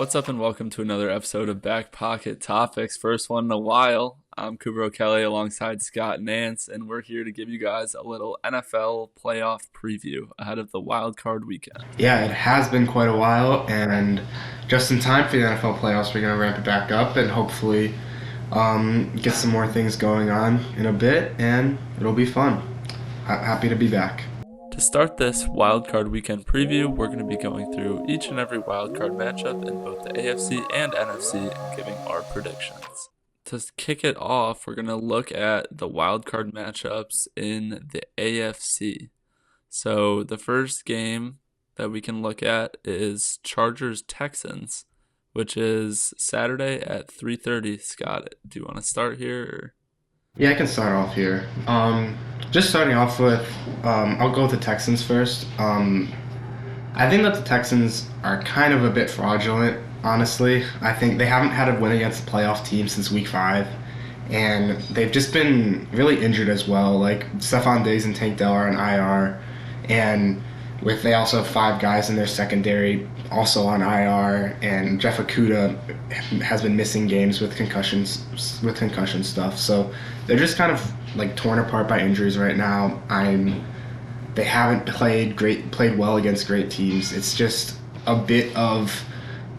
What's up and welcome to another episode of Back Pocket Topics. First one in a while. I'm Cooper O'Kelly alongside Scott Nance, and we're here to give you guys a little NFL playoff preview ahead of the wild card weekend. Yeah, it has been quite a while, and just in time for the NFL playoffs, we're going to ramp it back up and hopefully get some more things going on in a bit, and it'll be fun. Happy to be back. To start this wild card weekend preview, we're going to be going through each and every wild card matchup in both the AFC and NFC and giving our predictions. To kick it off, we're going to look at the wild card matchups in the AFC. So the first game that we can look at is Chargers-Texans, which is Saturday at 3:30. Scott, do you want to start here? Or? Yeah, I can start off here. Just starting off with, I'll go with the Texans first. I think that the Texans are kind of a bit fraudulent, honestly. I think they haven't had a win against a playoff team since week 5, and they've just been really injured as well. Like, Stephon Diggs and Tank Dell are on IR, and they also have 5 guys in their secondary also on IR, and Jeff Okudah has been missing games with concussion stuff. So they're just kind of like torn apart by injuries right now. They haven't played well against great teams. It's just a bit of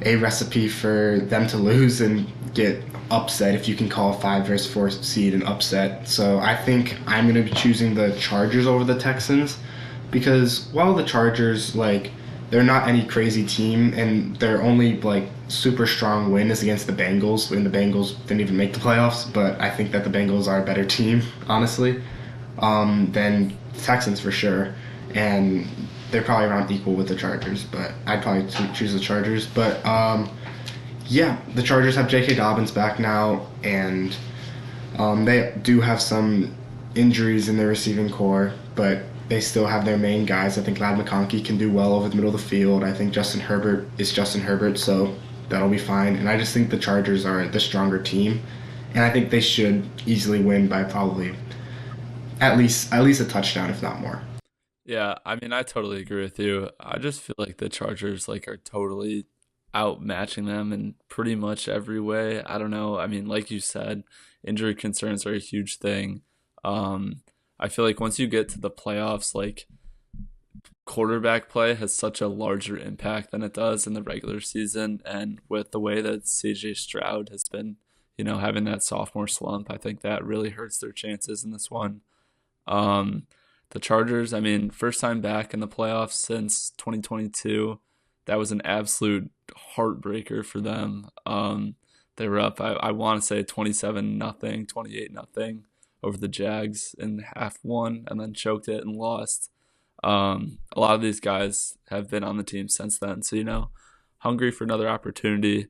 a recipe for them to lose and get upset, if you can call a 5 versus 4 seed an upset. So I think I'm going to be choosing the Chargers over the Texans because while the Chargers, they're not any crazy team, and their only super strong win is against the Bengals when the Bengals didn't even make the playoffs. But I think that the Bengals are a better team, honestly, than the Texans for sure, and they're probably around equal with the Chargers. But I'd probably choose the Chargers. But yeah, the Chargers have J.K. Dobbins back now, and they do have some injuries in their receiving core, but they still have their main guys. I think Ladd McConkey can do well over the middle of the field. I think Justin Herbert is Justin Herbert, so that'll be fine. And I just think the Chargers are the stronger team, and I think they should easily win by probably at least a touchdown, if not more. Yeah, I mean, I totally agree with you. I just feel like the Chargers are totally outmatching them in pretty much every way. I don't know. I mean, like you said, injury concerns are a huge thing. I feel like once you get to the playoffs, quarterback play has such a larger impact than it does in the regular season. And with the way that CJ Stroud has been, having that sophomore slump, I think that really hurts their chances in this one. The Chargers, I mean, first time back in the playoffs since 2022. That was an absolute heartbreaker for them. They were up, I want to say 27-0, 28-0 over the Jags in half one, and then choked it and lost. A lot of these guys have been on the team since then, so hungry for another opportunity.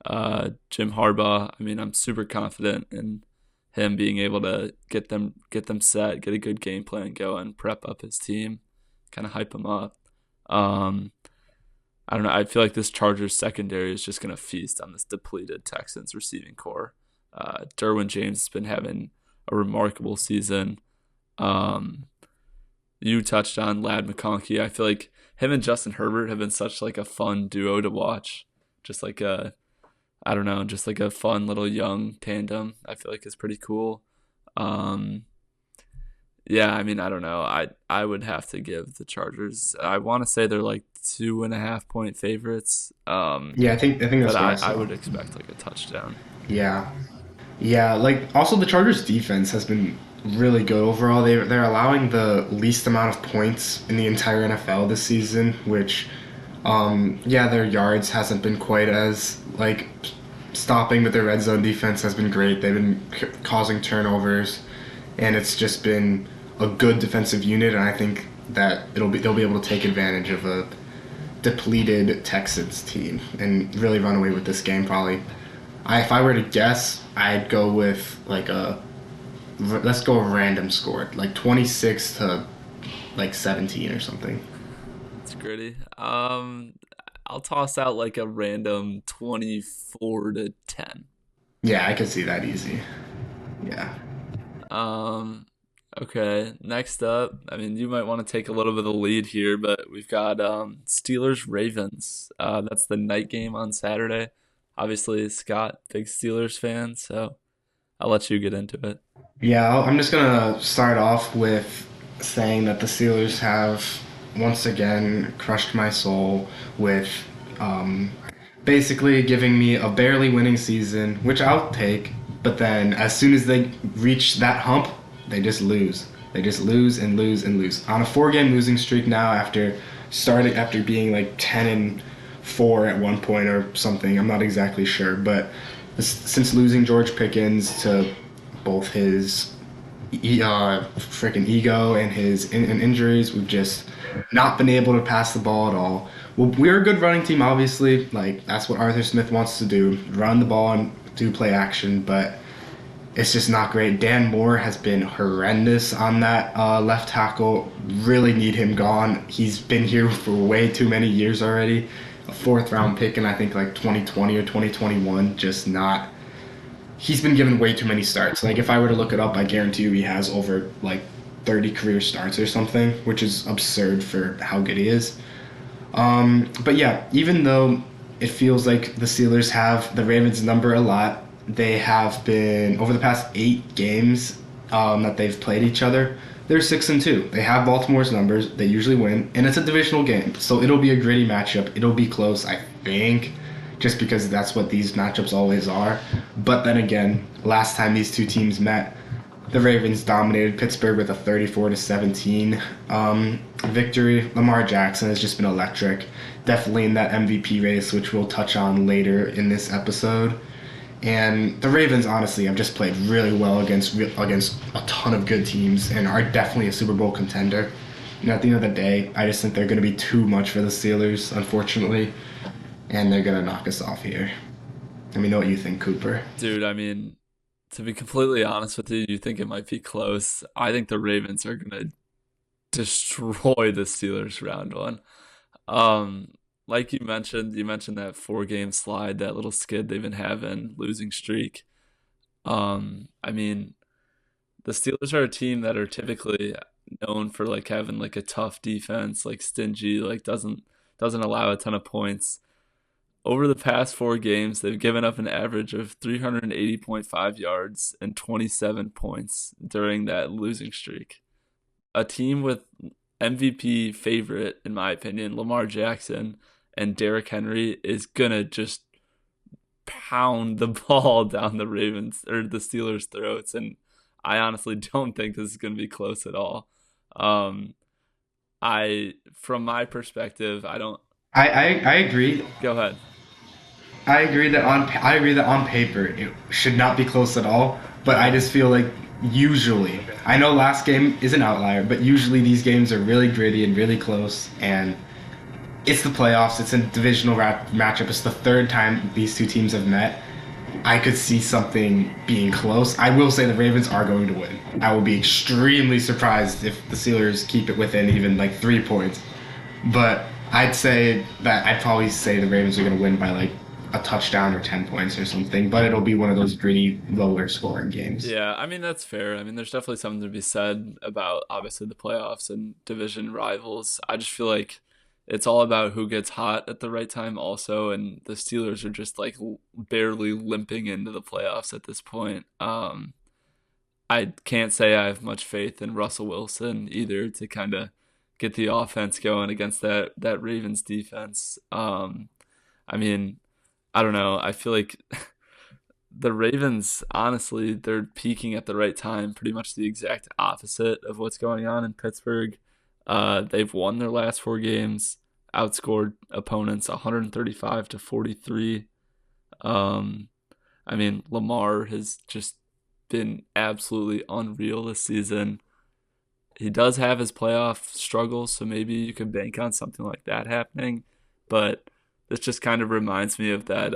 Jim Harbaugh, I mean, I'm super confident in him being able to get them set, get a good game plan going, prep up his team, kind of hype them up. I don't know. I feel like this Chargers secondary is just going to feast on this depleted Texans receiving core. Derwin James has been having a remarkable season. You touched on Ladd McConkey. I feel like him and Justin Herbert have been such a fun duo to watch. Just just a fun little young tandem. I feel like it's pretty cool. Yeah, I mean, I don't know. I would have to give the Chargers. I want to say they're 2.5-point favorites. Yeah, I think that's but what I I saw. would expect a touchdown. Yeah, yeah. Also the Chargers defense has been really good overall. They're allowing the least amount of points in the entire NFL this season, which yeah, their yards hasn't been quite as stopping, but their red zone defense has been great. They've been causing turnovers, and it's just been a good defensive unit. And I think that they'll be able to take advantage of a depleted Texans team and really run away with this game. Probably, if I were to guess, I'd go with let's go a random score, 26 to 17 or something. It's gritty. I'll toss out a random 24-10. Yeah, I could see that easy. Yeah. Um, Okay, next up, I mean, you might want to take a little bit of the lead here, but we've got Steelers Ravens. That's the night game on Saturday. Obviously, Scott, big Steelers fan, so I'll let you get into it. Yeah, I'm just gonna start off with saying that the Steelers have once again crushed my soul with um, basically giving me a barely winning season, which I'll take. But then as soon as they reach that hump, they just lose. They just lose and lose and lose. On a four-game losing streak now after being like 10-4 at one point or something. I'm not exactly sure, but since losing George Pickens to both his freaking ego and his injuries. We've just not been able to pass the ball at all. Well, we're a good running team, obviously. Like that's what Arthur Smith wants to do: run the ball and do play action. But it's just not great. Dan Moore has been horrendous on that left tackle. Really need him gone. He's been here for way too many years already. A fourth round pick in I think like 2020 or 2021. Just not, he's been given way too many starts. Like if I were to look it up, I guarantee you he has over like 30 career starts or something, which is absurd for how good he is. But yeah, even though it feels like the Steelers have the Ravens number a lot, they have been over the past 8 games that they've played each other. They're 6-2. They have Baltimore's numbers. They usually win, and it's a divisional game, so it'll be a gritty matchup. It'll be close, I think, just because that's what these matchups always are. But then again, last time these two teams met, the Ravens dominated Pittsburgh with a 34-17 victory. Lamar Jackson has just been electric, definitely in that MVP race, which we'll touch on later in this episode. And the Ravens, honestly, have just played really well against a ton of good teams and are definitely a Super Bowl contender. And at the end of the day, I just think they're going to be too much for the Steelers, unfortunately, and they're going to knock us off here. Let me know what you think, Cooper. Dude, I mean, to be completely honest with you, you think it might be close. I think the Ravens are going to destroy the Steelers round one. Um, like you mentioned that 4 game slide, that little skid they've been having, losing streak. I mean, the Steelers are a team that are typically known for like having like a tough defense, like stingy, like doesn't allow a ton of points. Over the past 4 games, they've given up an average of 380.5 yards and 27 points during that losing streak. A team with MVP favorite, in my opinion, Lamar Jackson and Derrick Henry is gonna just pound the ball down the Ravens or the Steelers' throats, and I honestly don't think this is gonna be close at all. Um, from my perspective, I don't. I agree. Go ahead. I agree that on paper it should not be close at all. But I just feel like usually, I know last game is an outlier, but usually these games are really gritty and really close. And it's the playoffs. It's a divisional matchup. It's the third time these two teams have met. I could see something being close. I will say the Ravens are going to win. I will be extremely surprised if the Steelers keep it within even like 3 points. But I'd probably say the Ravens are going to win by like a touchdown or 10 points or something. But it'll be one of those gritty, lower scoring games. Yeah, I mean that's fair. I mean there's definitely something to be said about obviously the playoffs and division rivals. I just feel like it's all about who gets hot at the right time also, and the Steelers are just like barely limping into the playoffs at this point. I can't say I have much faith in Russell Wilson either to kind of get the offense going against that Ravens defense. I mean, I don't know. I feel like the Ravens, honestly, they're peaking at the right time, pretty much the exact opposite of what's going on in Pittsburgh. They've won their last 4 games, outscored opponents 135-43. Um, I mean, Lamar has just been absolutely unreal this season. He does have his playoff struggles, so maybe you could bank on something like that happening. But this just kind of reminds me of that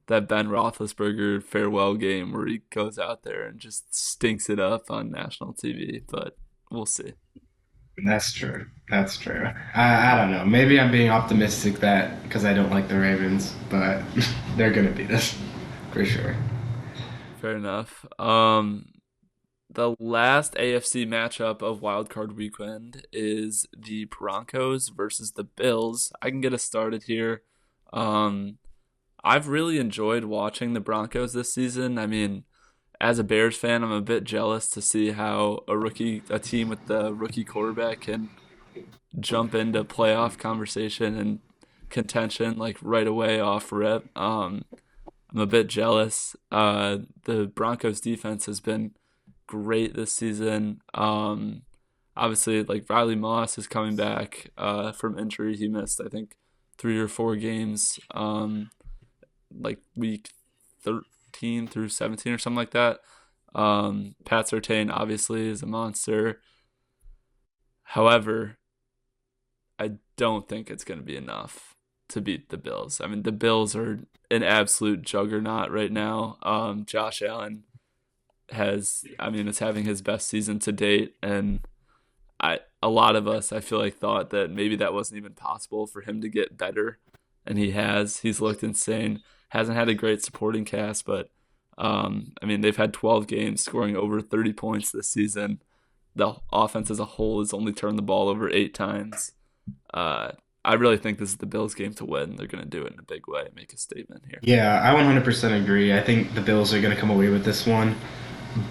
Ben Roethlisberger farewell game where he goes out there and just stinks it up on national TV. But we'll see. That's true. That's true. I don't know. Maybe I'm being optimistic that because I don't like the Ravens, but they're gonna beat us for sure. Fair enough. The last AFC matchup of Wildcard Weekend is the Broncos versus the Bills. I can get us started here. Um, I've really enjoyed watching the Broncos this season. I mean, as a Bears fan, I'm a bit jealous to see how a team with the rookie quarterback can jump into playoff conversation and contention like right away off rip. I'm a bit jealous. The Broncos defense has been great this season. Obviously, like Riley Moss is coming back from injury. He missed, I think, 3 or 4 games, like week 13 through 17 or something like that. Pat Surtain obviously is a monster. However, I don't think it's going to be enough to beat the Bills. I mean, the Bills are an absolute juggernaut right now. Josh Allen is having his best season to date, and a lot of us, I feel like, thought that maybe that wasn't even possible for him to get better, and he has. He's looked insane. Hasn't had a great supporting cast, but they've had 12 games scoring over 30 points this season. The offense as a whole has only turned the ball over 8 times. I really think this is the Bills' game to win. They're going to do it in a big way, make a statement here. Yeah, I 100% agree. I think the Bills are going to come away with this one.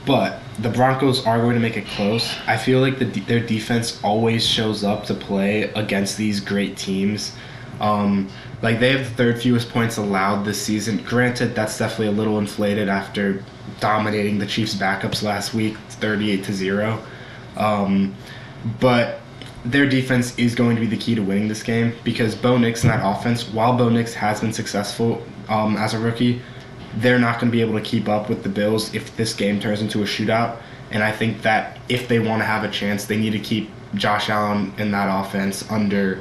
But the Broncos are going to make it close. I feel like their defense always shows up to play against these great teams. Like they have the third fewest points allowed this season. Granted, that's definitely a little inflated after dominating the Chiefs' backups last week, 38-0. But their defense is going to be the key to winning this game because Bo Nix and that offense, while Bo Nix has been successful as a rookie, they're not going to be able to keep up with the Bills if this game turns into a shootout. And I think that if they want to have a chance, they need to keep Josh Allen in that offense under,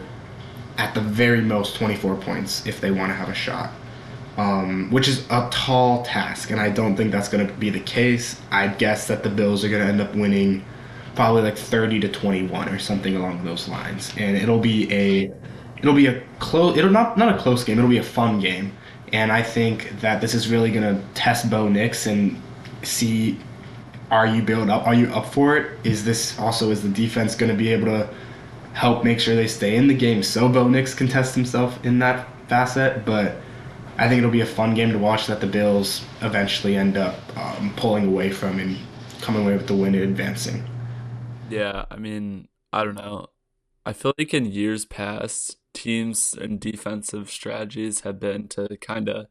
at the very most, 24 points if they want to have a shot, which is a tall task. And I don't think that's going to be the case. I'd guess that the Bills are going to end up winning probably like 30-21 or something along those lines. And it'll be a close, it'll not a close game, it'll be a fun game. And I think that this is really going to test Bo Nix and see, are you built up? Are you up for it? Is the defense going to be able to help make sure they stay in the game so Bo Nix can test himself in that facet? But I think it'll be a fun game to watch that the Bills eventually end up pulling away from and coming away with the win and advancing. Yeah, I don't know. I feel like in years past, teams and defensive strategies have been to kind of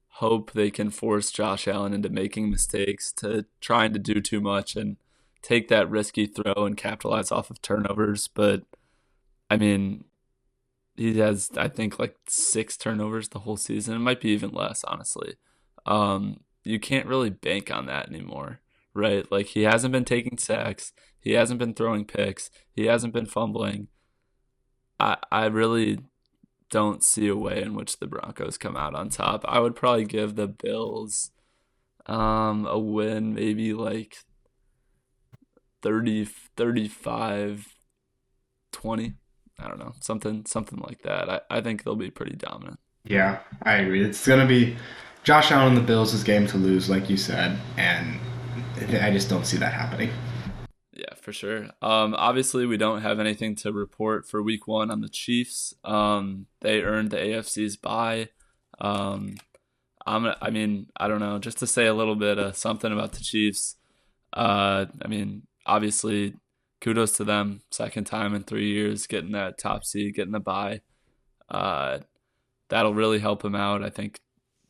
hope they can force Josh Allen into making mistakes, to trying to do too much and take that risky throw and capitalize off of turnovers. But I mean, he has, I think, like 6 turnovers the whole season. It might be even less, honestly. You can't really bank on that anymore, right? Like he hasn't been taking sacks, he hasn't been throwing picks, he hasn't been fumbling. I really don't see a way in which the Broncos come out on top. I would probably give the Bills a win, maybe like 30, 35, 20. I don't know, something like that. I think they'll be pretty dominant. Yeah, I agree. It's going to be Josh Allen and the Bills' game to lose, like you said, and I just don't see that happening. Yeah, for sure. Obviously, we don't have anything to report for week 1 on the Chiefs. They earned the AFC's bye. I don't know. Just to say a little bit of something about the Chiefs. Obviously, kudos to them. Second time in 3 years getting that top seed, getting the bye. That'll really help him out. I think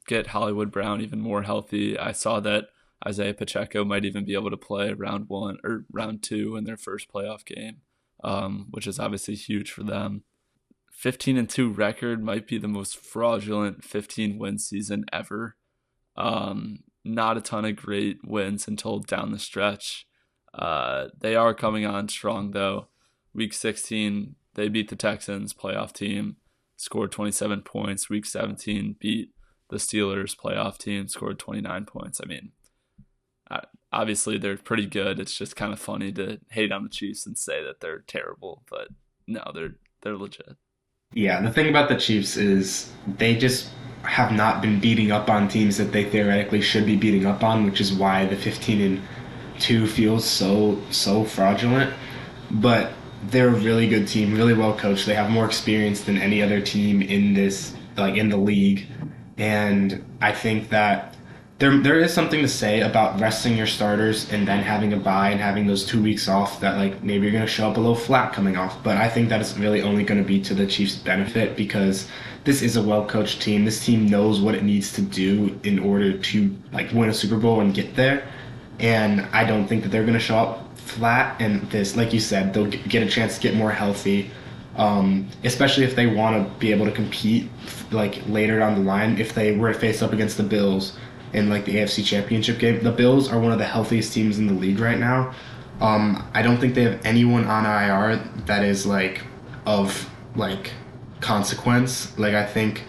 get Hollywood Brown even more healthy. I saw that Isaiah Pacheco might even be able to play round 1 or round 2 in their first playoff game, which is obviously huge for them. 15-2 record might be the most fraudulent 15-win season ever. Not a ton of great wins until down the stretch. They are coming on strong though. Week 16, they beat the Texans, playoff team, scored 27 points. Week 17, beat the Steelers, playoff team, scored 29 points. Obviously they're pretty good. It's just kind of funny to hate on the Chiefs and say that they're terrible, but no, they're legit. Yeah, the thing about the Chiefs is they just have not been beating up on teams that they theoretically should be beating up on, which is why the 15 and too feels so fraudulent. But they're a really good team, really well coached. They have more experience than any other team in this, like in the league, and I think that there is something to say about resting your starters and then having a bye and having those 2 weeks off. That like maybe you're gonna show up a little flat coming off, but I think that it's really only going to be to the Chiefs' benefit because this is a well coached team. This team knows what it needs to do in order to like win a Super Bowl and get there, and I don't think that they're going to show up flat. And this, like you said, they'll get a chance to get more healthy, especially if they want to be able to compete like later down the line. If they were to face up against the Bills in like the AFC Championship game, the Bills are one of the healthiest teams in the league right now. I don't think they have anyone on IR that is like of like consequence. Like I think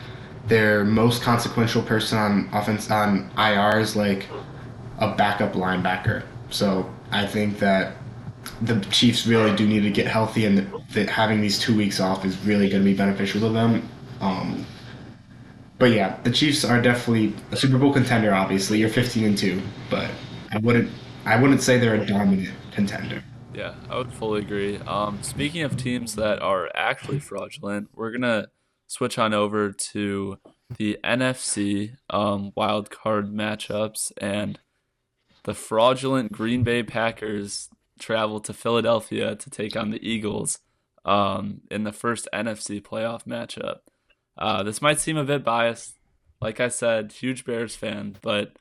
their most consequential person on offense on IR is like a backup linebacker. So I think that the Chiefs really do need to get healthy, and that having these 2 weeks off is really going to be beneficial to them. But yeah, the Chiefs are definitely a Super Bowl contender. Obviously, you're 15-2, but I wouldn't I wouldn't say they're a dominant contender. Yeah, I would fully agree. Speaking of teams that are actually fraudulent, we're gonna switch on over to the NFC wild card matchups, and the fraudulent Green Bay Packers travel to Philadelphia to take on the Eagles in the first NFC playoff matchup. This might seem a bit biased. Like I said, huge Bears fan, but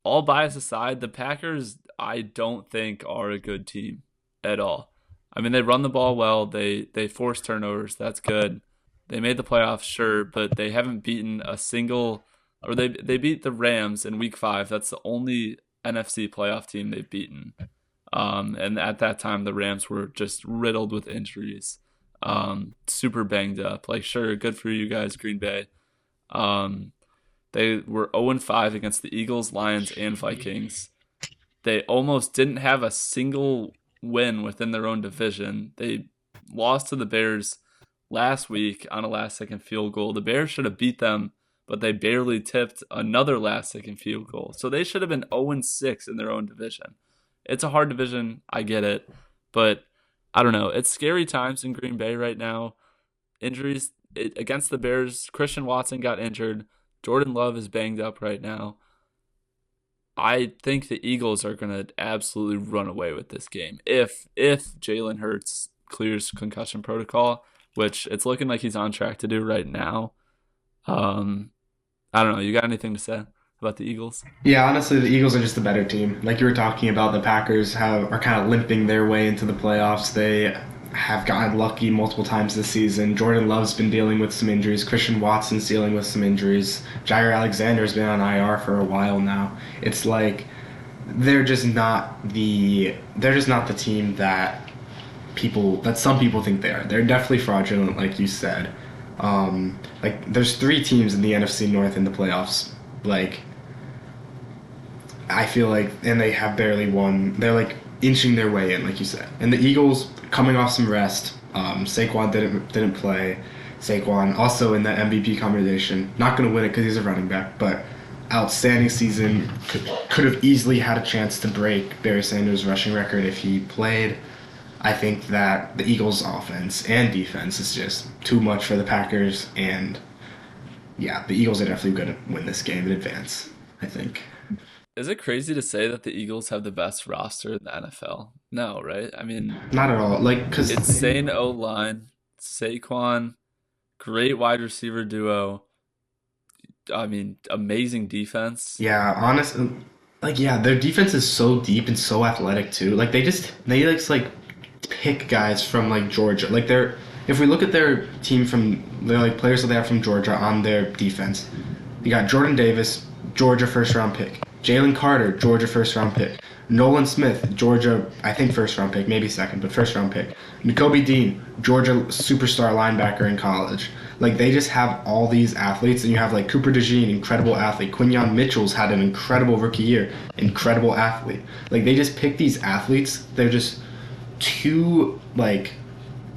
all bias aside, the Packers I don't think are a good team at all. I mean, they run the ball well. They force turnovers. That's good. They made the playoffs, sure, but they haven't beaten a single. Or they beat the Rams in Week 5. That's the only NFC playoff team they've beaten. And at that time, the Rams were just riddled with injuries, super banged up. Like, sure, good for you guys, Green Bay. They were 0-5 against the Eagles, Lions, and Vikings. They almost didn't have a single win within their own division. They lost to the Bears last week on a last-second field goal. The Bears should have beat them, but they barely tipped another last-second field goal. So they should have been 0-6 in their own division. It's a hard division, I get it, but I don't know. It's scary times in Green Bay right now. Injuries against the Bears. Christian Watson got injured. Jordan Love is banged up right now. I think the Eagles are going to absolutely run away with this game. If Jalen Hurts clears concussion protocol, which it's looking like he's on track to do right now. I don't know. You got anything to say about the Eagles? Yeah, honestly, the Eagles are just the better team. Like you were talking about, the Packers are kind of limping their way into the playoffs. They have gotten lucky multiple times this season. Jordan Love's been dealing with some injuries. Christian Watson's dealing with some injuries. Jair Alexander's been on IR for a while now. It's like they're just not the team that some people think they are. They're definitely fraudulent, like you said. Like there's 3 teams in the NFC North in the playoffs. Like I feel like, and they have barely won. They're like inching their way in, like you said. And the Eagles coming off some rest. Saquon didn't play. Saquon also in that MVP conversation. Not going to win it because he's a running back, but outstanding season. Could have easily had a chance to break Barry Sanders' rushing record if he played. I think that the Eagles' offense and defense is just too much for the Packers, and yeah, the Eagles are definitely going to win this game in advance, I think. Is it crazy to say that the Eagles have the best roster in the NFL? No, right? I mean, Not at all. Like, because insane O-line, Saquon, great wide receiver duo. I mean, amazing defense. yeah, honestly, like yeah, their defense is so deep and so athletic too. Like they just like pick guys from like Georgia. Like they're if we look at their team from they're like players that they have from Georgia on their defense. You got Jordan Davis, Georgia first round pick. Jalen Carter, Georgia first round pick. Nolan Smith, Georgia, I think first round pick, maybe second, but first round pick. N'Kobe Dean, Georgia superstar linebacker in college. Like they just have all these athletes, and you have like Cooper DeJean, incredible athlete. Quinyon Mitchell's had an incredible rookie year, incredible athlete. Like they just pick these athletes. They're just too like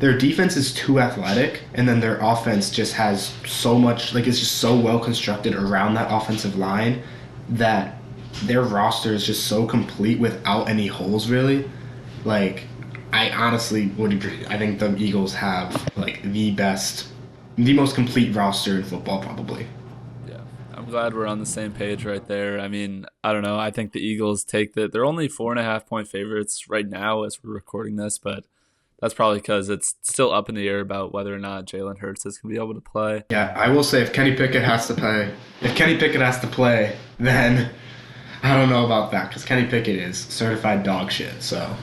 their defense is too athletic, and then their offense just has so much like it's just so well constructed around that offensive line that their roster is just so complete without any holes really. Like, I honestly would agree. I think the Eagles have like the most complete roster in football probably. Yeah, I'm glad we're on the same page right there. I mean, I don't know. I think the Eagles take they're only 4.5 point favorites right now as we're recording this, but that's probably because it's still up in the air about whether or not Jalen Hurts is going to be able to play. Yeah, I will say if Kenny Pickett has to play, then I don't know about that because Kenny Pickett is certified dog shit. So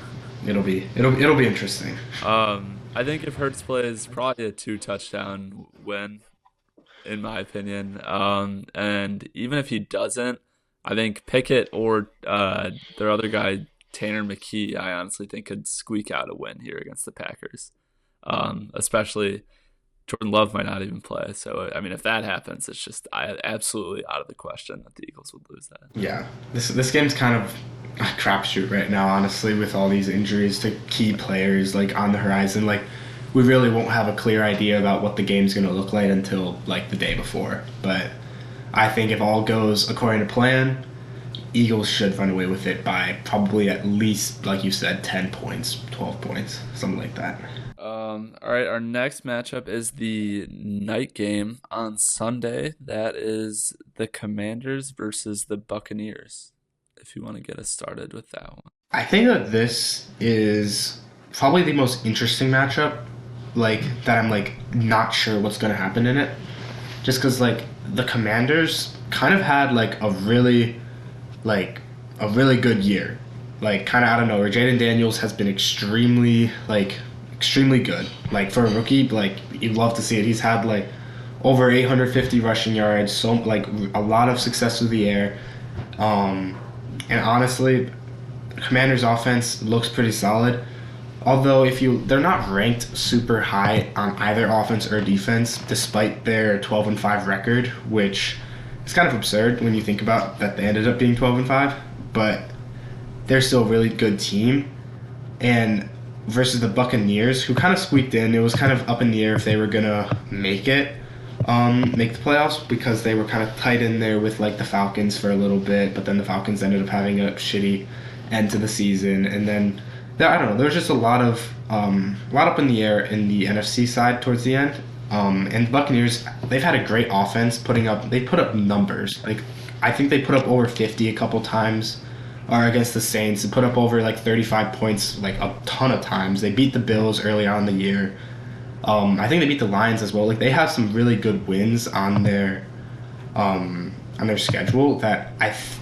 it'll be interesting. I think if Hurts plays, probably a 2 touchdown win, in my opinion. And even if he doesn't, I think Pickett or their other guy, Tanner McKee, I honestly think could squeak out a win here against the Packers. Especially Jordan Love might not even play. So, I mean, if that happens, it's just absolutely out of the question that the Eagles would lose that. Yeah, this game's kind of a crapshoot right now, honestly, with all these injuries to key players like on the horizon. Like, we really won't have a clear idea about what the game's gonna look like until like the day before. But I think if all goes according to plan, Eagles should run away with it by probably at least, like you said, 10 points, 12 points, something like that. All right, our next matchup is the night game on Sunday. That is the Commanders versus the Buccaneers. If you want to get us started with that one. I think that this is probably the most interesting matchup, like that I'm like not sure what's going to happen in it. Just because like the Commanders kind of had like a really good year, like kind of out of nowhere. Jaden Daniels has been extremely good. Like for a rookie, like you'd love to see it. He's had like over 850 rushing yards, so like a lot of success through the air. Um, and honestly, Commanders offense looks pretty solid. Although they're not ranked super high on either offense or defense, despite their 12-5 record, which is kind of absurd when you think about that they ended up being 12-5. But they're still a really good team, and versus the Buccaneers, who kind of squeaked in. It was kind of up in the air if they were gonna make the playoffs because they were kind of tight in there with like the Falcons for a little bit, but then the Falcons ended up having a shitty end to the season, and then I don't know. There was just a lot up in the air in the NFC side towards the end. And the Buccaneers, they've had a great offense, they put up numbers. Like I think they put up over 50 a couple times, or against the Saints, they put up over like 35 points like a ton of times. They beat the Bills early on in the year. I think they beat the Lions as well. Like they have some really good wins on their schedule that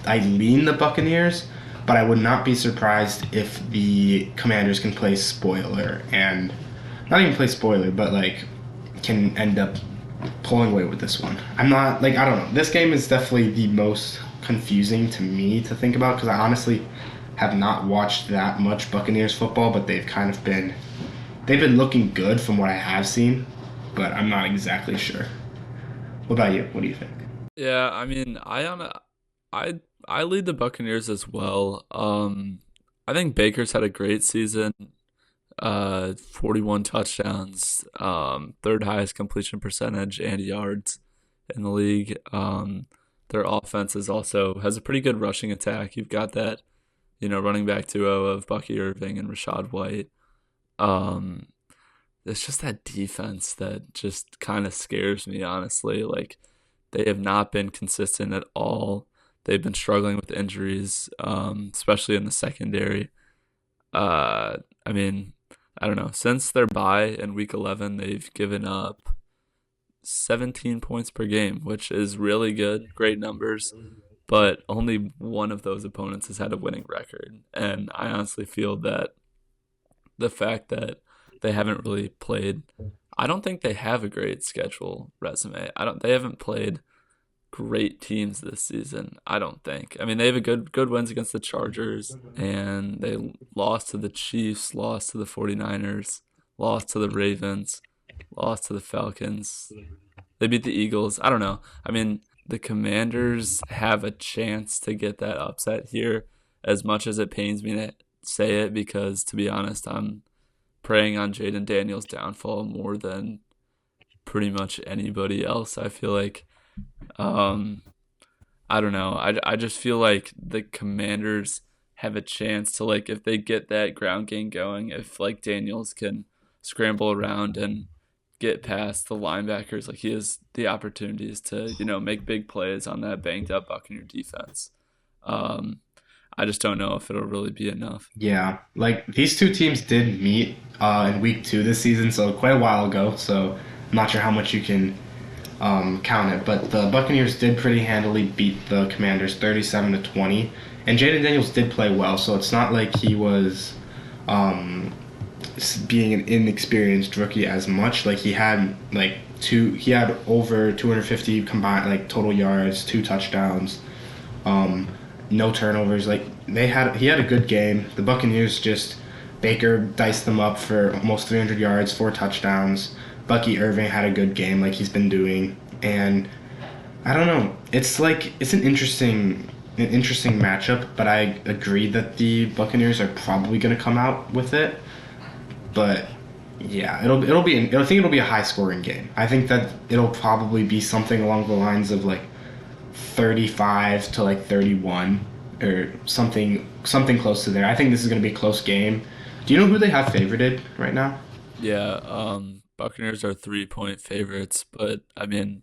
I lean the Buccaneers, but I would not be surprised if the Commanders can play spoiler and not even play spoiler, but like can end up pulling away with this one. I'm not like I don't know. This game is definitely the most confusing to me to think about because I honestly have not watched that much Buccaneers football, but they've been looking good from what I have seen, but I'm not exactly sure. What about you? What do you think? Yeah, I mean, I I lead the Buccaneers as well. I think Baker's had a great season. 41 touchdowns, third highest completion percentage and yards in the league. Their offense is also has a pretty good rushing attack. You've got that, running back duo of Bucky Irving and Rashad White. Um, it's just that defense that just kind of scares me, honestly. Like they have not been consistent at all. They've been struggling with injuries, especially in the secondary. I mean, I don't know. Since their bye in week 11, they've given up 17 points per game, which is really good, great numbers. But only one of those opponents has had a winning record. And I honestly feel that the fact that they haven't really played, I don't think they have a great schedule resume. They haven't played great teams this season. I don't think. I mean, they have a good wins against the Chargers, and they lost to the Chiefs, lost to the 49ers, lost to the Ravens, lost to the Falcons. They beat the Eagles. I don't know. I mean, the Commanders have a chance to get that upset here, as much as it pains me to say it, because to be honest, I'm preying on Jaden Daniels' downfall more than pretty much anybody else. I feel like um, I don't know. I just feel like the Commanders have a chance to, like, if they get that ground game going, if like Daniels can scramble around and get past the linebackers, like he has the opportunities to, make big plays on that banged up Buccaneer defense. Um, I just don't know if it'll really be enough. Yeah, like these two teams did meet in week 2 this season, so quite a while ago. So I'm not sure how much you can count it, but the Buccaneers did pretty handily beat the Commanders 37-20, and Jaden Daniels did play well, so it's not like he was um, being an inexperienced rookie as much. Like he had over 250 combined like total yards, 2 touchdowns, um, no turnovers. Like he had a good game. The Buccaneers just Baker diced them up for almost 300 yards, 4 touchdowns. Bucky Irving had a good game like he's been doing, and I don't know. It's an interesting matchup, but I agree that the Buccaneers are probably going to come out with it. But yeah, I think it'll be a high scoring game. I think that it'll probably be something along the lines of like 35 to like 31 or something close to there. I think this is going to be a close game. Do you know who they have favorited right now? Yeah, Buccaneers are 3-point favorites, but I mean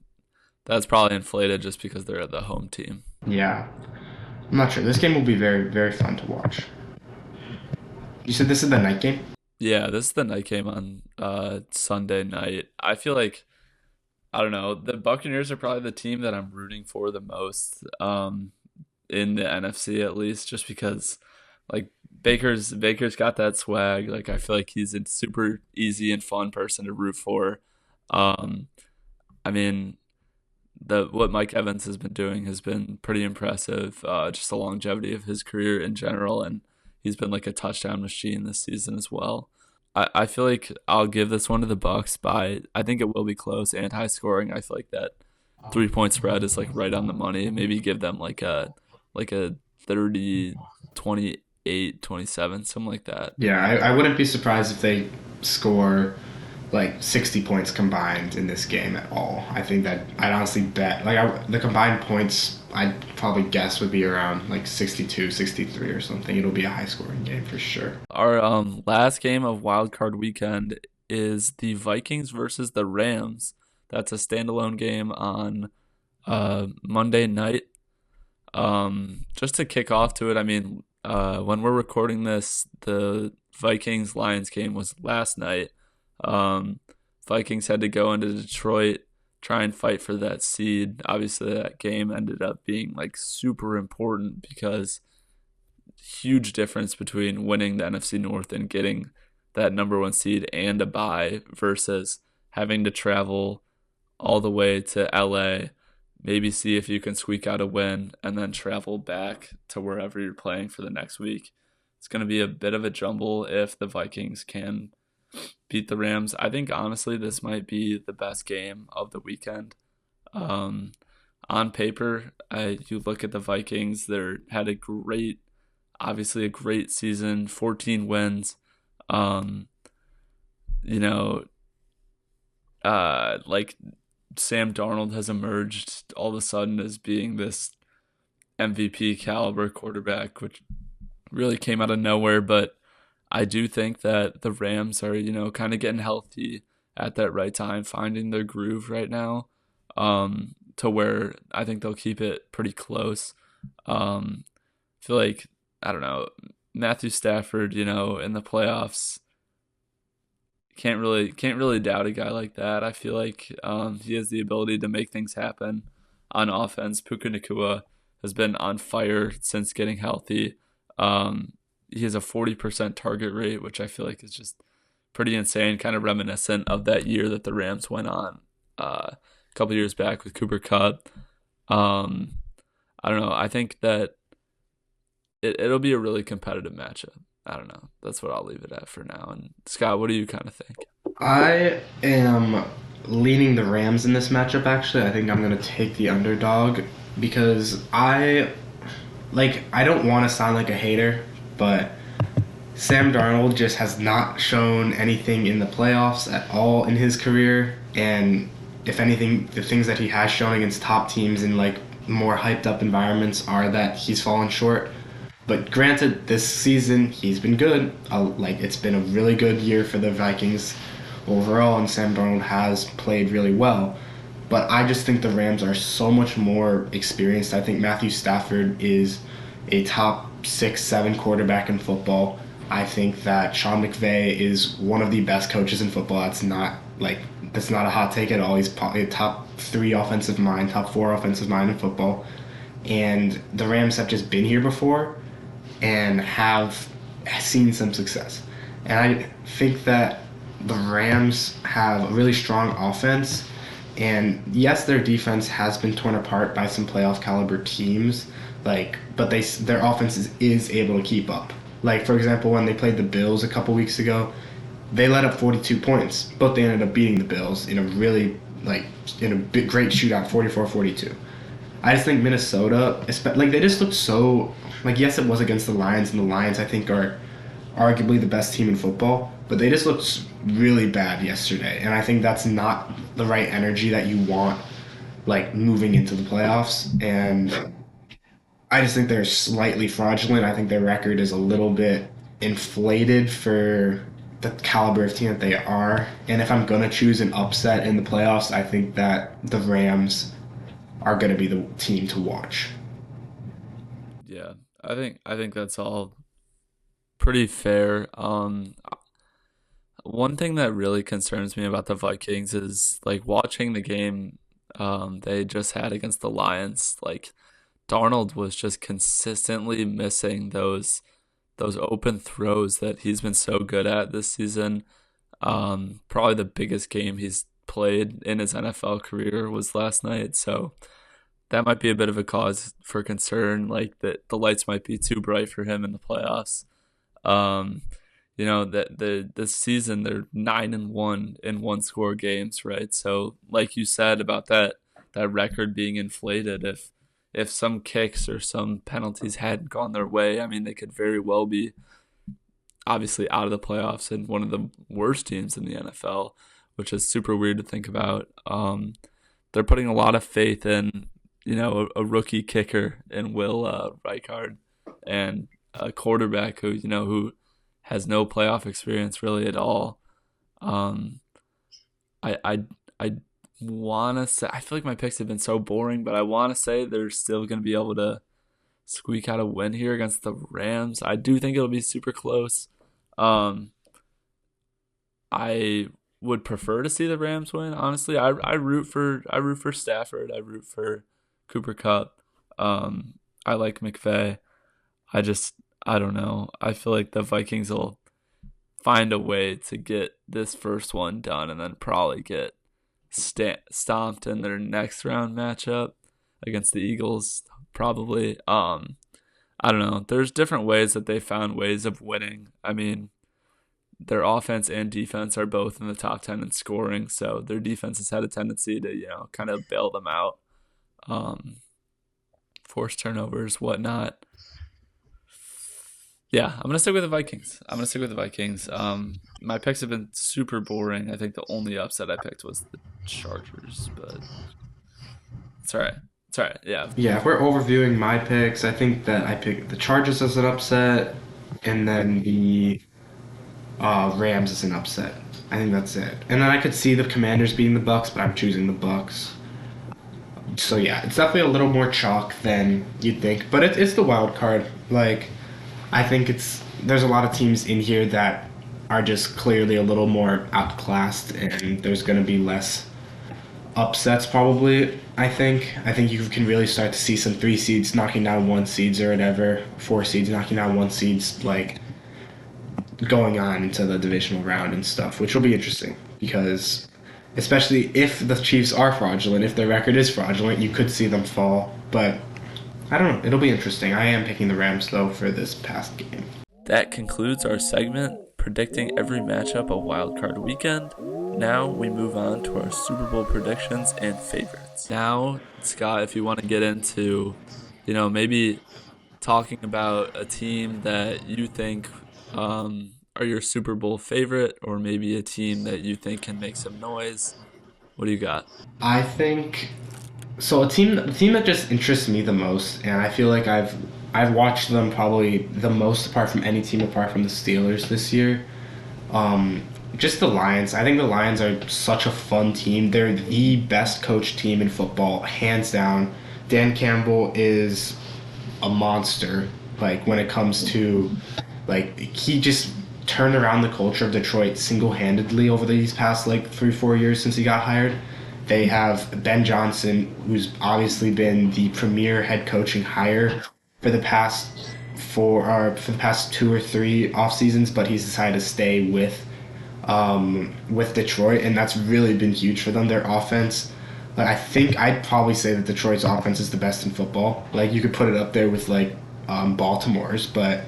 that's probably inflated just because they're the home team. Yeah, I'm not sure. This game will be very, very fun to watch. You said this is the night game? Yeah, this is the night game on Sunday night. I feel like, I don't know, the Buccaneers are probably the team that I'm rooting for the most, in the NFC at least, just because like Baker's got that swag. Like I feel like he's a super easy and fun person to root for. Um, I mean, the what Mike Evans has been doing has been pretty impressive. Just the longevity of his career in general, and he's been like a touchdown machine this season as well. I feel like I'll give this one to the Bucks by, I think it will be close and high scoring. I feel like that 3-point spread is like right on the money. Maybe give them like a 30, 28, 27, something like that. Yeah, I wouldn't be surprised if they score like 60 points combined in this game at all. I think that I'd honestly bet the combined points I'd probably guess would be around like 62, 63 or something. It'll be a high scoring game for sure. Our last game of Wild Card Weekend is the Vikings versus the Rams. That's a standalone game on Monday night. Just to kick off to it, I mean, when we're recording this, the Vikings Lions game was last night. Um, Vikings had to go into Detroit, try and fight for that seed. Obviously, that game ended up being like super important because huge difference between winning the NFC North and getting that number one seed and a bye versus having to travel all the way to LA, maybe see if you can squeak out a win, and then travel back to wherever you're playing for the next week. It's going to be a bit of a jumble if the Vikings can beat the Rams. I think honestly this might be the best game of the weekend. Um, on paper, you look at the Vikings, they had obviously a great season, 14 wins. Um, you know, like Sam Darnold has emerged all of a sudden as being this MVP caliber quarterback, which really came out of nowhere. But I do think that the Rams are, kind of getting healthy at that right time, finding their groove right now, to where I think they'll keep it pretty close. I feel like, I don't know, Matthew Stafford, in the playoffs, can't really doubt a guy like that. I feel like he has the ability to make things happen on offense. Puka Nacua has been on fire since getting healthy. He has a 40% target rate, which I feel like is just pretty insane, kind of reminiscent of that year that the Rams went on a couple years back with Cooper Kupp. I don't know. I think that it'll be a really competitive matchup. I don't know. That's what I'll leave it at for now. And Scott, what do you kind of think? I am leaning the Rams in this matchup actually. I think I'm going to take the underdog because I don't want to sound like a hater, but Sam Darnold just has not shown anything in the playoffs at all in his career, and if anything, the things that he has shown against top teams in like more hyped up environments are that he's fallen short. But granted, this season he's been good. Like it's been a really good year for the Vikings overall, and Sam Darnold has played really well. But I just think the Rams are so much more experienced. I think Matthew Stafford is a top 6, 7 quarterback in football. I think that Sean McVay is one of the best coaches in football. That's not a hot take at all. He's probably a top 3 offensive mind, top 4 offensive mind in football. And the Rams have just been here before and have seen some success. And I think that the Rams have a really strong offense. And yes, their defense has been torn apart by some playoff caliber teams, but their offense is able to keep up. Like for example, when they played the Bills a couple weeks ago, they let up 42 points, but they ended up beating the Bills in a great shootout, 44-42. I just think Minnesota, they just looked so yes, it was against the Lions, and the Lions I think are arguably the best team in football, but they just looked really bad yesterday, and I think that's not the right energy that you want moving into the playoffs. And I just think they're slightly fraudulent. I think their record is a little bit inflated for the caliber of team that they are. And if I'm going to choose an upset in the playoffs, I think that the Rams are going to be the team to watch. Yeah, I think that's all pretty fair. One thing that really concerns me about the Vikings is like watching the game they just had against the Lions. Like Darnold was just consistently missing those open throws that he's been so good at this season. Probably the biggest game he's played in his NFL career was last night, so that might be a bit of a cause for concern. Like that the lights might be too bright for him in the playoffs. Um, that this season they're 9-1 in one score games, right? So like you said about that record being inflated, if some kicks or some penalties hadn't gone their way, I mean they could very well be obviously out of the playoffs and one of the worst teams in the NFL, which is super weird to think about. They're putting a lot of faith in a rookie kicker in Will Reichard and a quarterback who has no playoff experience really at all. Um, I want to say I feel like my picks have been so boring, but I want to say they're still going to be able to squeak out a win here against the Rams. I do think it'll be super close. Um, I would prefer to see the Rams win. Honestly, I root for Stafford. I root for Cooper Cup. I like McVay. I don't know. I feel like the Vikings will find a way to get this first one done and then probably get stomped in their next round matchup against the Eagles. Probably. I don't know. There's different ways that they found ways of winning. I mean, their offense and defense are both in the top 10 in scoring, so their defense has had a tendency to kind of bail them out, force turnovers, whatnot. Yeah, I'm gonna stick with the Vikings. My picks have been super boring. I think the only upset I picked was the Chargers, but it's all right. It's all right. Yeah, Yeah, if we're overviewing my picks, I think that I picked the Chargers as an upset, and then the Rams as an upset. I think that's it. And then I could see the Commanders beating the Bucks, but I'm choosing the Bucks. So yeah, it's definitely a little more chalk than you'd think, but it's the wild card. I think there's a lot of teams in here that are just clearly a little more outclassed, and there's going to be less upsets probably. I think you can really start to see some 3 seeds knocking down 1 seeds or whatever, 4 seeds knocking down 1 seeds, going on into the divisional round and stuff, which will be interesting because especially if the Chiefs are fraudulent, if their record is fraudulent, you could see them fall. But I don't know. It'll be interesting. I am picking the Rams, though, for this past game. that concludes our segment predicting every matchup of Wild Card Weekend. Now we move on to our Super Bowl predictions and favorites. Now, Scott, if you want to get into, maybe talking about a team that you think are your Super Bowl favorite, or maybe a team that you think can make some noise. What do you got? I think So the team that just interests me the most, and I feel like I've watched them probably the most apart from any team apart from the Steelers this year. Um, just the Lions. I think the Lions are such a fun team. They're the best coached team in football, hands down. Dan Campbell is a monster. Like when it comes to, like, he just turned around the culture of Detroit single handedly over these past like 3 4 years since he got hired. They have Ben Johnson, who's obviously been the premier head coaching hire for the past for the past 2 or 3 off seasons, but he's decided to stay with Detroit, and that's really been huge for them. Their offense, like I think I'd probably say that Detroit's offense is the best in football. Like you could put it up there with like Baltimore's, but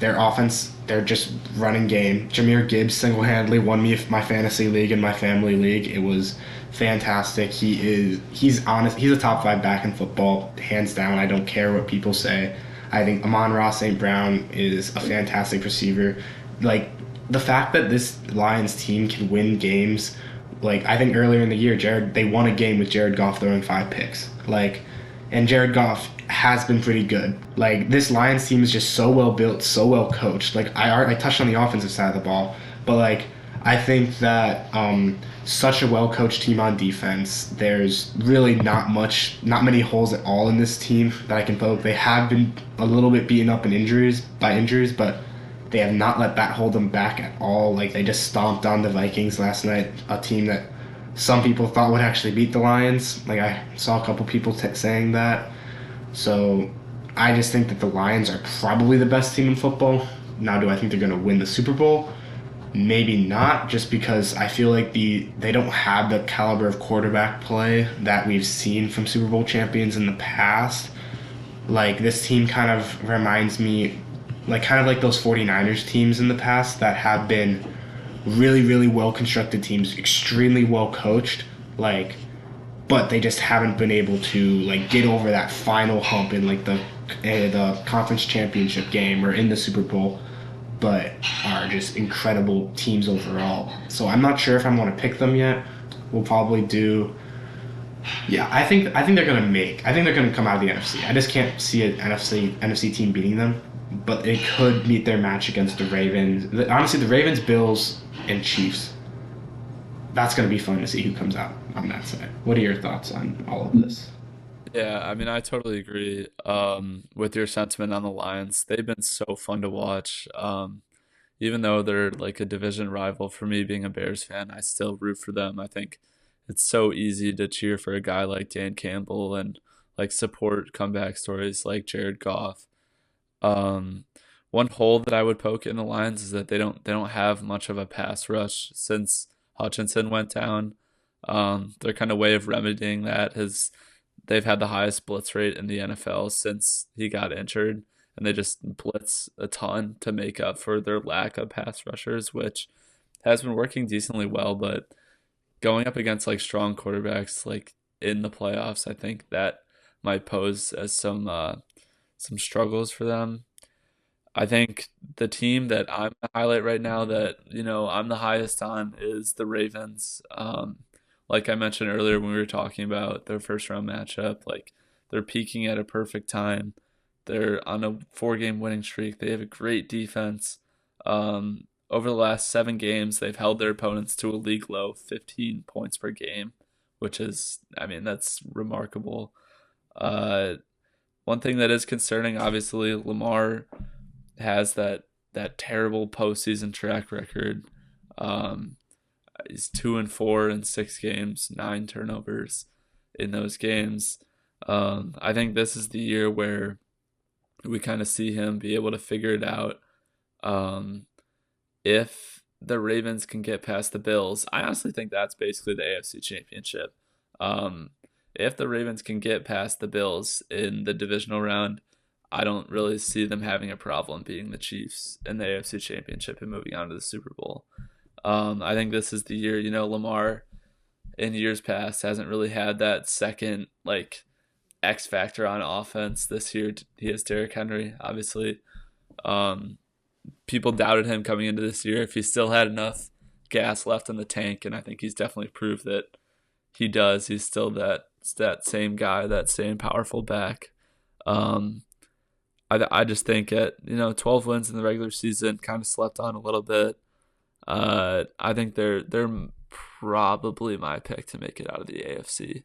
their offense, they're just running game. Jameer Gibbs single handedly won me my fantasy league and my family league. It was fantastic. He's honest. He's a top 5 back in football, hands down. I don't care what people say. I think Amon-Ra St. Brown is a fantastic receiver. Like the fact that this Lions team can win games, like I think earlier in the year, they won a game with Jared Goff throwing 5 picks. Like, and Jared Goff has been pretty good. Like this Lions team is just so well built, so well coached. Like I touched on the offensive side of the ball, but like I think that such a well coached team on defense. There's really not many holes at all in this team that I can poke. They have been a little bit beaten up in injuries, but they have not let that hold them back at all. Like they just stomped on the Vikings last night, a team that some people thought would actually beat the Lions. Like I saw a couple people saying that. So I just think that the Lions are probably the best team in football. Now, do I think they're going to win the Super Bowl? Maybe not, just because I feel like they don't have the caliber of quarterback play that we've seen from Super Bowl champions in the past. Like this team kind of reminds me, like kind of like those 49ers teams in the past that have been really, really well constructed teams, extremely well coached. Like, but they just haven't been able to like get over that final hump in like the conference championship game or in the Super Bowl, but are just incredible teams overall. So I'm not sure if I want to pick them yet. We'll probably do. Yeah, I think they're gonna make. I think they're gonna come out of the NFC. I just can't see an NFC team beating them, but it could meet their match against the Ravens. Honestly, the Ravens, Bills, and Chiefs. That's gonna be fun to see who comes out on that side. What are your thoughts on all of this? Yeah, I mean, I totally agree with your sentiment on the Lions. They've been so fun to watch. Even though they're like a division rival for me being a Bears fan, I still root for them. I think it's so easy to cheer for a guy like Dan Campbell and like support comeback stories like Jared Goff. Um, One hole that I would poke in the Lions is that they don't have much of a pass rush since Hutchinson went down. Their kind of way of remedying that has they've had the highest blitz rate in the NFL since he got injured, and they just blitz a ton to make up for their lack of pass rushers, which has been working decently well. But going up against like strong quarterbacks, like in the playoffs, I think that might pose as some struggles for them. I think the team that I'm gonna highlight right now that I'm the highest on is the Ravens. Like I mentioned earlier when we were talking about their first round matchup, like they're peaking at a perfect time. They're on a 4 game winning streak. They have a great defense. Over the last 7 games, they've held their opponents to a league low 15 points per game, which is, I mean, that's remarkable. Uh, One thing that is concerning, obviously, Lamar has that terrible postseason track record. Um, he's 2-4 in 6 games, 9 turnovers in those games. I think this is the year where we kind of see him be able to figure it out. Um, if the Ravens can get past the Bills, I honestly think that's basically the AFC Championship. Um, if the Ravens can get past the Bills in the divisional round, I don't really see them having a problem beating the Chiefs in the AFC Championship and moving on to the Super Bowl. I think this is the year, Lamar in years past hasn't really had that second like X factor on offense. This year he has Derrick Henry, obviously. Um, People doubted him coming into this year if he still had enough gas left in the tank, and I think he's definitely proved that he does. He's still it's that same guy, that same powerful back. Um, I just think at 12 wins in the regular season, kind of slept on a little bit. I think they're probably my pick to make it out of the AFC,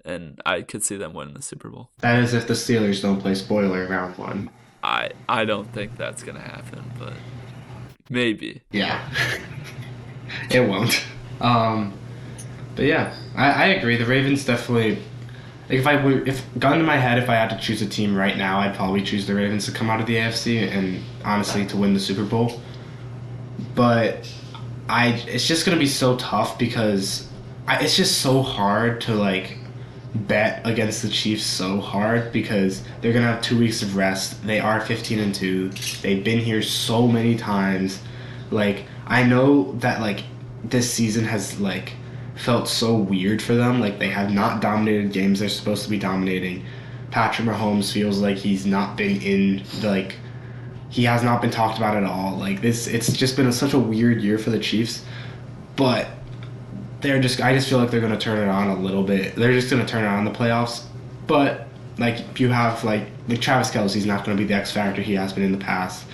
and I could see them winning the Super Bowl. That is if the Steelers don't play spoiler round one. I don't think that's gonna happen, but maybe. Yeah, it won't. But yeah, I agree. The Ravens definitely. Like if gun to my head, if I had to choose a team right now, I'd probably choose the Ravens to come out of the AFC and honestly to win the Super Bowl. But it's just gonna be so tough because it's just so hard to like bet against the Chiefs so hard because they're gonna have 2 weeks of rest. They are 15-2. They've been here so many times. Like I know that like this season has like felt so weird for them. Like they have not dominated games they're supposed to be dominating. Patrick Mahomes feels like he's not been in like he has not been talked about at all. Like this, it's just been such a weird year for the Chiefs. But I just feel like they're going to turn it on a little bit. They're just going to turn it on in the playoffs. But like you have like Travis Kelce's not going to be the X factor he has been in the past.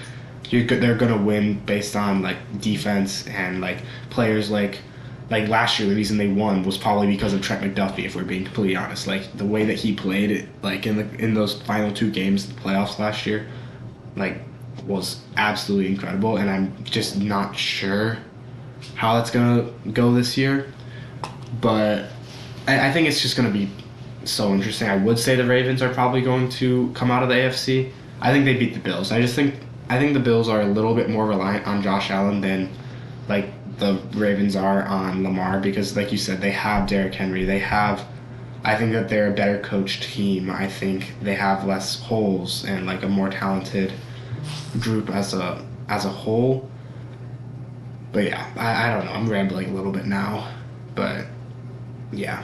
They're going to win based on like defense and like players like last year. The reason they won was probably because of Trent McDuffie. If we're being completely honest, like the way that he played it, like in those final 2 games of the playoffs last year, like was absolutely incredible. And I'm just not sure how that's gonna go this year. But I think it's just going to be so interesting. I would say the Ravens are probably going to come out of the AFC. I think they beat the Bills. I think the Bills are a little bit more reliant on Josh Allen than like the Ravens are on Lamar because, like you said, they have Derrick Henry. I think that they're a better coached team. I think they have less holes and like a more talented group as a whole. But yeah, I don't know. I'm rambling a little bit now, but. Yeah.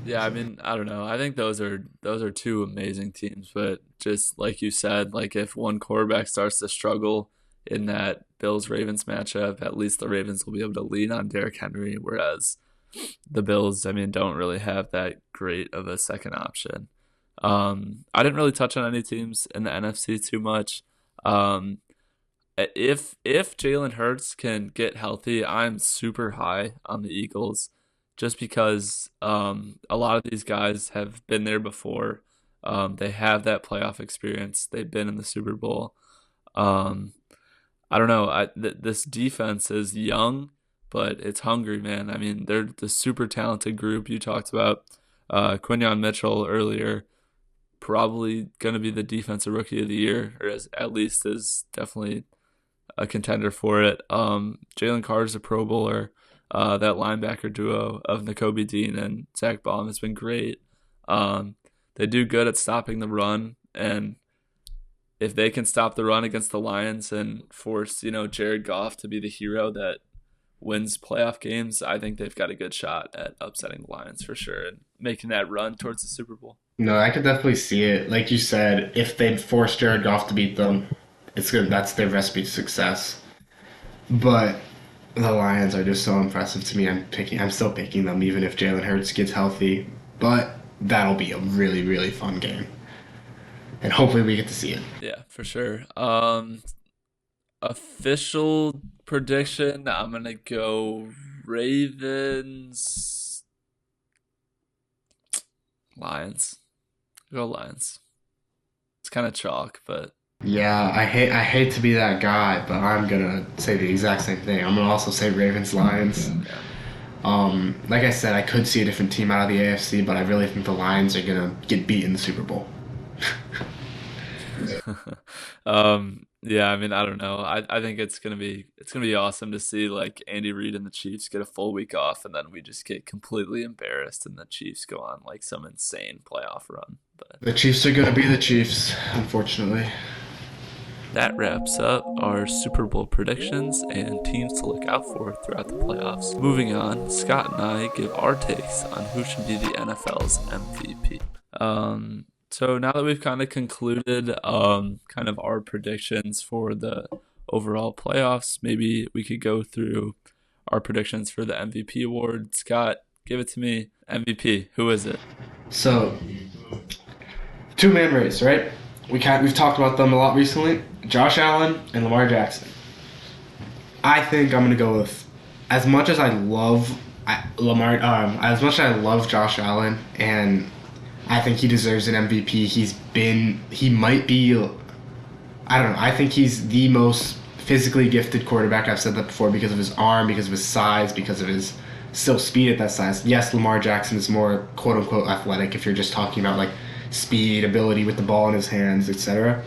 Yeah, I mean, I don't know. I think those are two amazing teams, but just like you said, like if one quarterback starts to struggle in that Bills Ravens matchup, at least the Ravens will be able to lean on Derrick Henry, whereas the Bills, I mean, don't really have that great of a second option. I didn't really touch on any teams in the NFC too much. Um, if Jalen Hurts can get healthy, I'm super high on the Eagles just because a lot of these guys have been there before. They have that playoff experience. They've been in the Super Bowl. Um, I don't know. This defense is young, but it's hungry, man. I mean, they're the super talented group you talked about. Quinyon Mitchell earlier, probably going to be the defensive rookie of the year, or at least is definitely a contender for it. Jalen Carter's a Pro Bowler. That linebacker duo of Nakobe Dean and Zach Baum has been great. They do good at stopping the run, and if they can stop the run against the Lions and force, Jared Goff to be the hero that wins playoff games, I think they've got a good shot at upsetting the Lions for sure and making that run towards the Super Bowl. No, I could definitely see it. Like you said, if they'd force Jared Goff to beat them, it's good. That's their recipe to success. But the Lions are just so impressive to me. I'm still picking them even if Jalen Hurts gets healthy. But that'll be a really, really fun game. And hopefully we get to see it. Yeah, for sure. Official prediction, I'm gonna go Ravens, Lions. Go Lions. It's kind of chalk, but Yeah, I hate to be that guy, but I'm gonna say the exact same thing. I'm gonna also say Ravens Lions. yeah. Like I said, I could see a different team out of the AFC, but I really think the Lions are gonna get beat in the Super Bowl. Yeah, I mean, I don't know. I think it's gonna be awesome to see like Andy Reid and the Chiefs get a full week off, and then we just get completely embarrassed, and the Chiefs go on like some insane playoff run. But The Chiefs are gonna be the Chiefs, unfortunately. that wraps up our Super Bowl predictions and teams to look out for throughout the playoffs. Moving on, Scott and I give our takes on who should be the NFL's MVP. So now that we've kind of concluded kind of our predictions for the overall playoffs, maybe we could go through our predictions for the MVP award. Scott, Give it to me. MVP. Who is it? So, two-man race, right? We've talked about them a lot recently. Josh Allen and Lamar Jackson. I think I'm gonna go with as much as I love as much as I love Josh Allen, and I think he deserves an MVP. He might be, I don't know. I think he's the most physically gifted quarterback. I've said that before because of his arm, because of his size, because of his still speed at that size. Yes, Lamar Jackson is more quote unquote athletic if you're just talking about like speed, ability with the ball in his hands, etc.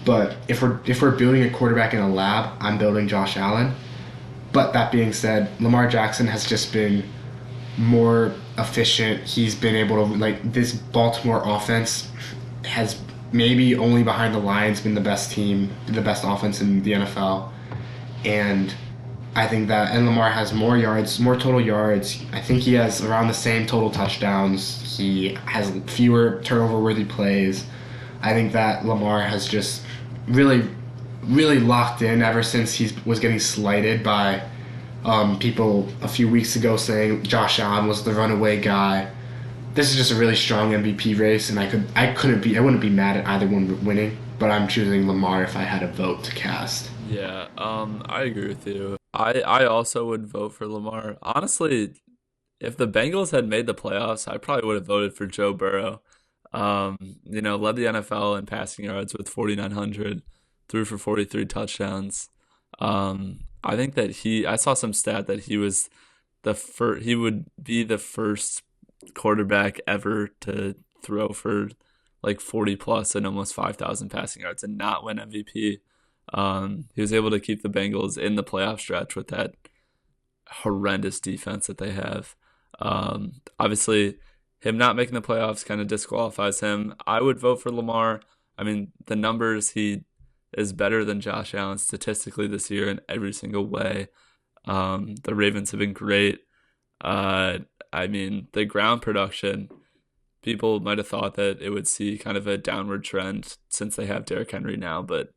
But if we're building a quarterback in a lab, I'm building Josh Allen. But that being said, Lamar Jackson has just been more efficient. He's been able to like this Baltimore offense has maybe only behind the Lions been the best team, the best offense in the NFL. And I think that and Lamar has more yards, more total yards. I think he has around the same total touchdowns. He has fewer turnover worthy plays. I think that Lamar has just really really locked in ever since he was getting slighted by people a few weeks ago saying Josh Allen was the runaway guy. This is just a really strong MVP race, and I wouldn't be mad at either one winning, but I'm choosing Lamar if I had a vote to cast. Yeah, I agree with you. I also would vote for Lamar. Honestly, if the Bengals had made the playoffs, I probably would have voted for Joe Burrow. Led the NFL in passing yards with 4,900, threw for 43 touchdowns. I think that I saw some stat that he would be the first quarterback ever to throw for like 40 plus and almost 5,000 passing yards and not win MVP. He was able to keep the Bengals in the playoff stretch with that horrendous defense that they have. Obviously, him not making the playoffs kind of disqualifies him. I would vote for Lamar. I mean, the numbers, he is better than Josh Allen statistically this year in every single way. The Ravens have been great. The ground production, people might have thought that it would see kind of a downward trend since they have Derrick Henry now, but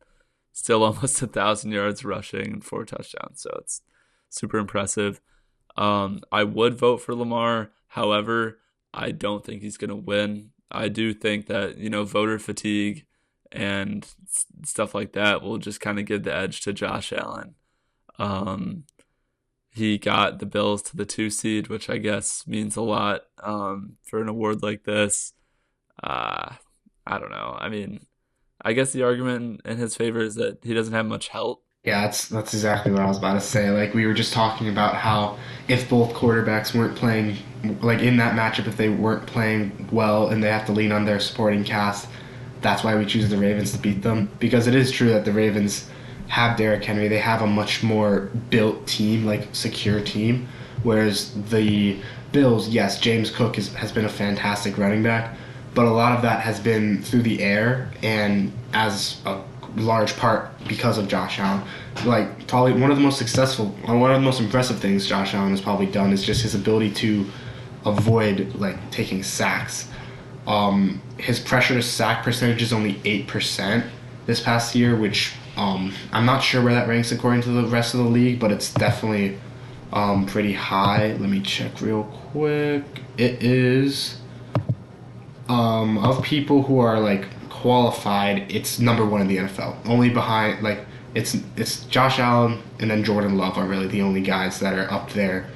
still almost 1,000 yards rushing and 4 touchdowns. So it's super impressive. I would vote for Lamar. However, I don't think he's going to win. I do think that, voter fatigue and stuff like that will just kind of give the edge to Josh Allen. He got the Bills to the 2 seed, which I guess means a lot for an award like this. I don't know. I mean, I guess the argument in his favor is that he doesn't have much help. Yeah, that's exactly what I was about to say. Like we were just talking about how if both quarterbacks weren't playing like in that matchup, if they weren't playing well and they have to lean on their supporting cast, that's why we choose the Ravens to beat them. Because it is true that the Ravens have Derrick Henry. They have a much more built team, like secure team. Whereas the Bills, yes, James Cook has been a fantastic running back, but a lot of that has been through the air and as a large part because of Josh Allen. Like probably one of the most impressive things Josh Allen has probably done is just his ability to avoid like taking sacks. His pressure to sack percentage is only 8% this past year, which I'm not sure where that ranks according to the rest of the league, but it's definitely pretty high. Let me check real quick. It is of people who are like qualified, it's number 1 in the NFL. Only behind like it's Josh Allen and then Jordan Love are really the only guys that are up there.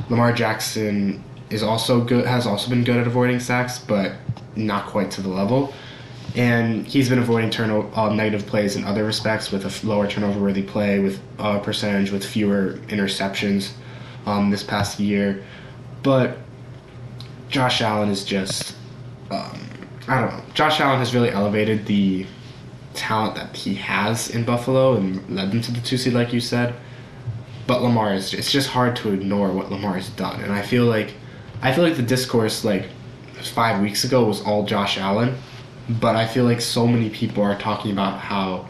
Lamar Jackson is also good, has also been good at avoiding sacks, but not quite to the level. And he's been avoiding negative plays in other respects with a lower turnover-worthy play, with percentage, with fewer interceptions this past year. But Josh Allen is just, I don't know. Josh Allen has really elevated the talent that he has in Buffalo and led them to the 2 seed, like you said. But Lamar it's just hard to ignore what Lamar has done. And I feel like the discourse like 5 weeks ago was all Josh Allen. But I feel like so many people are talking about how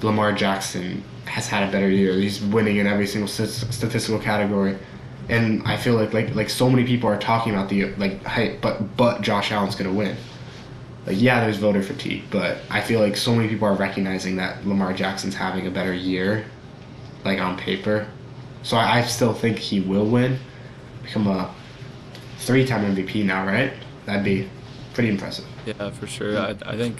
Lamar Jackson has had a better year. He's winning in every single statistical category, and I feel like so many people are talking about the like, hey, but Josh Allen's gonna win. Like yeah, there's voter fatigue, but I feel like so many people are recognizing that Lamar Jackson's having a better year, like on paper. So I still think he will win, become a three-time MVP now, right? That'd be pretty impressive. Yeah, for sure. I think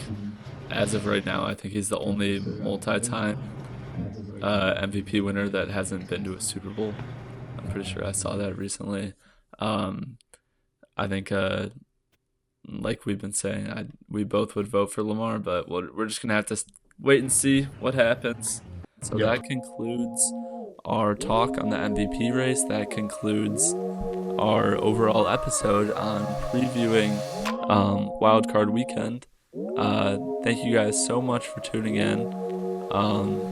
as of right now, I think he's the only multi-time MVP winner that hasn't been to a Super Bowl. I'm pretty sure I saw that recently. Um, I think, like we've been saying, we both would vote for Lamar, but we're just gonna have to wait and see what happens. So Yep. that concludes our talk on the MVP race. That concludes our overall episode on previewing Wild Card Weekend. Thank you guys so much for tuning in.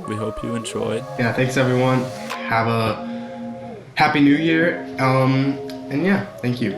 We hope you enjoyed. Yeah, thanks everyone. Have a happy new year. And yeah, thank you.